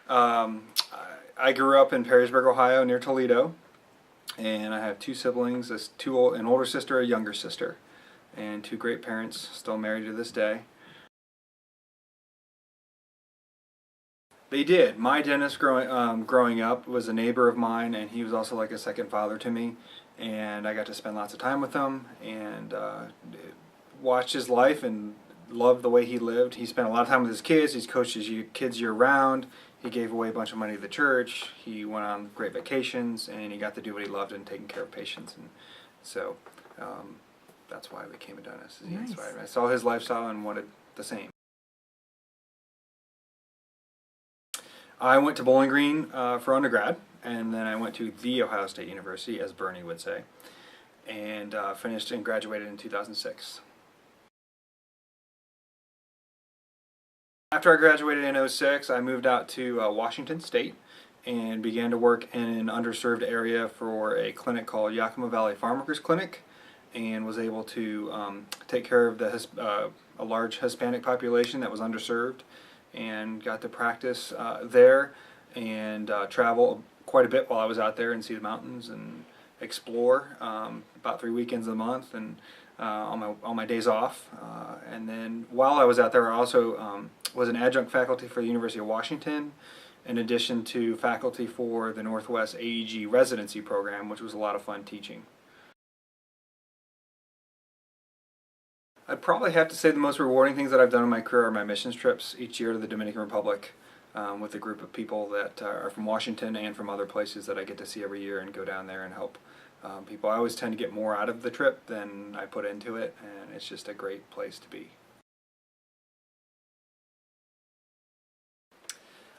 Um, I grew up in Perrysburg, Ohio, near Toledo, and I have two siblings, an older sister, a younger sister, and two great parents, still married to this day. They did. My dentist growing up was a neighbor of mine, and he was also like a second father to me. And I got to spend lots of time with him and watched his life and loved the way he lived. He spent a lot of time with his kids. He's coached his kids year-round. He gave away a bunch of money to the church. He went on great vacations, and he got to do what he loved and taking care of patients. And so that's why I became a dentist. Nice. I saw his lifestyle and wanted the same. I went to Bowling Green for undergrad, and then I went to The Ohio State University, as Bernie would say, and finished and graduated in 2006. After I graduated in 2006, I moved out to Washington State and began to work in an underserved area for a clinic called Yakima Valley Farm Workers Clinic, and was able to take care of a large Hispanic population that was underserved, and got to practice there and travel quite a bit while I was out there and see the mountains and explore about 3 weekends a month and on my days off. And then while I was out there, I also was an adjunct faculty for the University of Washington, in addition to faculty for the Northwest AEG residency program, which was a lot of fun teaching. I'd probably have to say the most rewarding things that I've done in my career are my missions trips each year to the Dominican Republic with a group of people that are from Washington and from other places that I get to see every year and go down there and help people. I always tend to get more out of the trip than I put into it, and it's just a great place to be.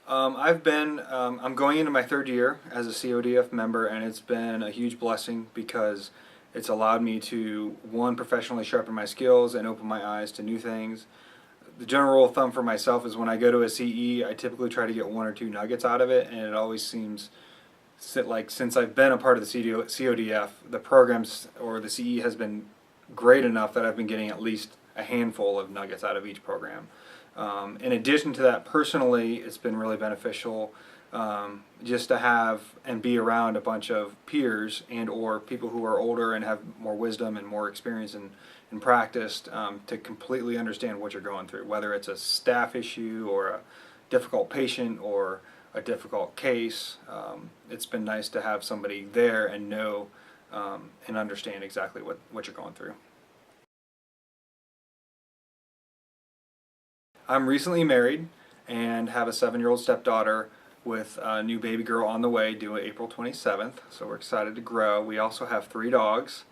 I'm going into my third year as a CODF member, and it's been a huge blessing because it's allowed me to, one, professionally sharpen my skills and open my eyes to new things. The general rule of thumb for myself is when I go to a CE, I typically try to get 1 or 2 nuggets out of it, and it always seems like since I've been a part of the CODF, the programs or the CE has been great enough that I've been getting at least a handful of nuggets out of each program. In addition to that, personally, it's been really beneficial just to have and be around a bunch of peers and or people who are older and have more wisdom and more experience and practice to completely understand what you're going through, whether it's a staff issue or a difficult patient or a difficult case. It's been nice to have somebody there and know and understand exactly what you're going through. I'm recently married and have a 7-year-old stepdaughter with a new baby girl on the way due April 27th, so we're excited to grow. We also have 3 dogs,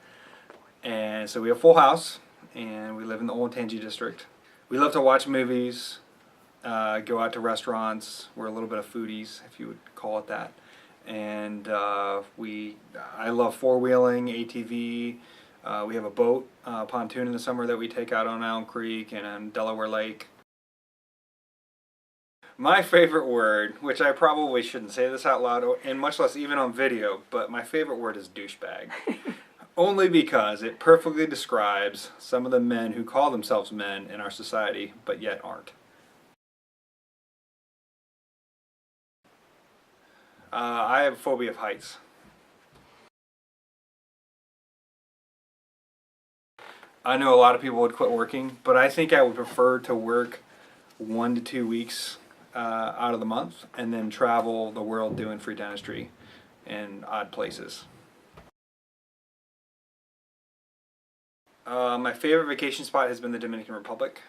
and so we have a full house, and we live in the Olentangy district. We love to watch movies, go out to restaurants. We're a little bit of foodies, if you would call it that. And I love four-wheeling, ATV. We have a boat, pontoon in the summer that we take out on Elm Creek and on Delaware Lake. My favorite word, which I probably shouldn't say this out loud, and much less even on video, but my favorite word is douchebag. Only because it perfectly describes some of the men who call themselves men in our society, but yet aren't. I have a phobia of heights. I know a lot of people would quit working, but I think I would prefer to work 1 to 2 weeks out of the month and then travel the world doing free dentistry in odd places. My favorite vacation spot has been the Dominican Republic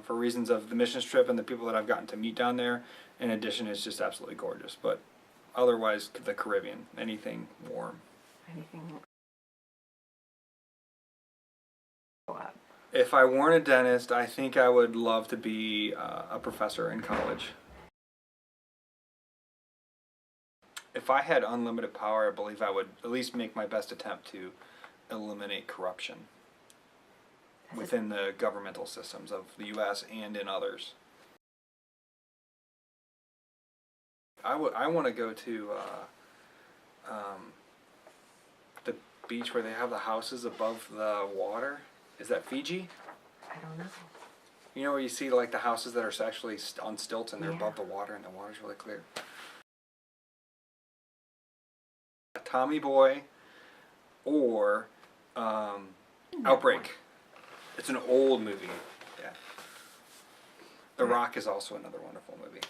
for reasons of the missions trip and the people that I've gotten to meet down there. In addition, it's just absolutely gorgeous, but otherwise the Caribbean, anything warm. Anything. If I weren't a dentist, I think I would love to be a professor in college. If I had unlimited power, I believe I would at least make my best attempt to eliminate corruption within the governmental systems of the U.S. and in others. I want to go to the beach where they have the houses above the water. Is that Fiji? I don't know. You know where you see like the houses that are actually on stilts and they're Yeah. above the water and the water's really clear? Tommy Boy or Outbreak. It's an old movie. Yeah. The Rock is also another wonderful movie.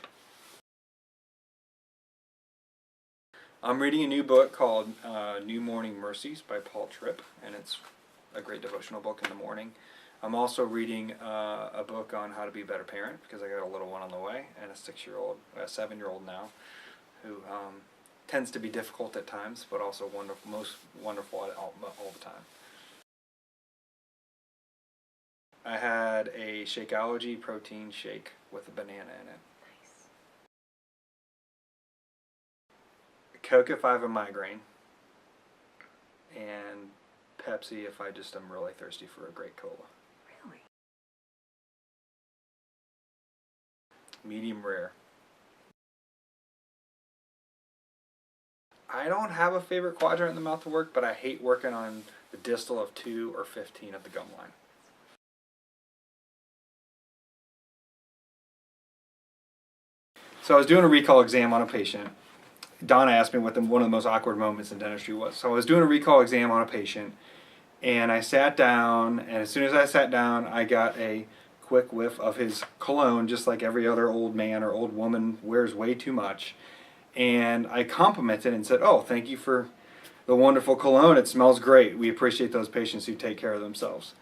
I'm reading a new book called New Morning Mercies by Paul Tripp, and it's a great devotional book in the morning. I'm also reading a book on how to be a better parent because I got a little one on the way and a 7-year-old now, who tends to be difficult at times, but also wonderful, most wonderful all the time. I had a Shakeology protein shake with a banana in it. Coke if I have a migraine, and Pepsi if I just am really thirsty for a great cola. Really? Medium rare. I don't have a favorite quadrant in the mouth to work, but I hate working on the distal of 2 or 15 of the gum line. So I was doing a recall exam on a patient. Donna asked me what one of the most awkward moments in dentistry was. So I was doing a recall exam on a patient, and I sat down, and as soon as I sat down, I got a quick whiff of his cologne, just like every other old man or old woman wears way too much. And I complimented and said, "Oh, thank you for the wonderful cologne. It smells great. We appreciate those patients who take care of themselves."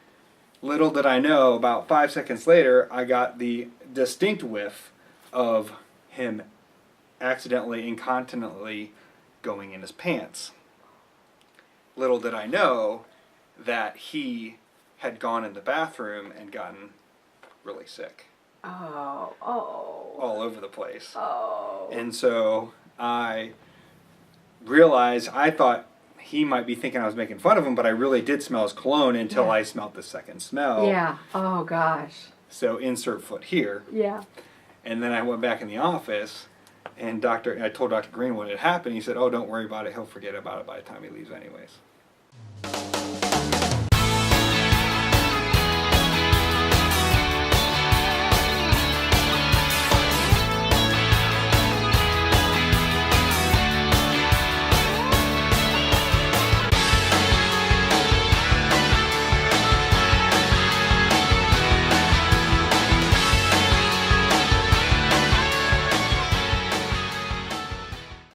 Little did I know, about 5 seconds later, I got the distinct whiff of him accidentally, incontinently going in his pants. Little did I know that he had gone in the bathroom and gotten really sick. Oh. All over the place. Oh. And so I realized, I thought he might be thinking I was making fun of him, but I really did smell his cologne until I smelled the second smell. Yeah. Oh, gosh. So insert foot here. Yeah. And then I went back in the office, and I told Dr. Green what had happened. He said, "Oh, don't worry about it. He'll forget about it by the time he leaves anyways."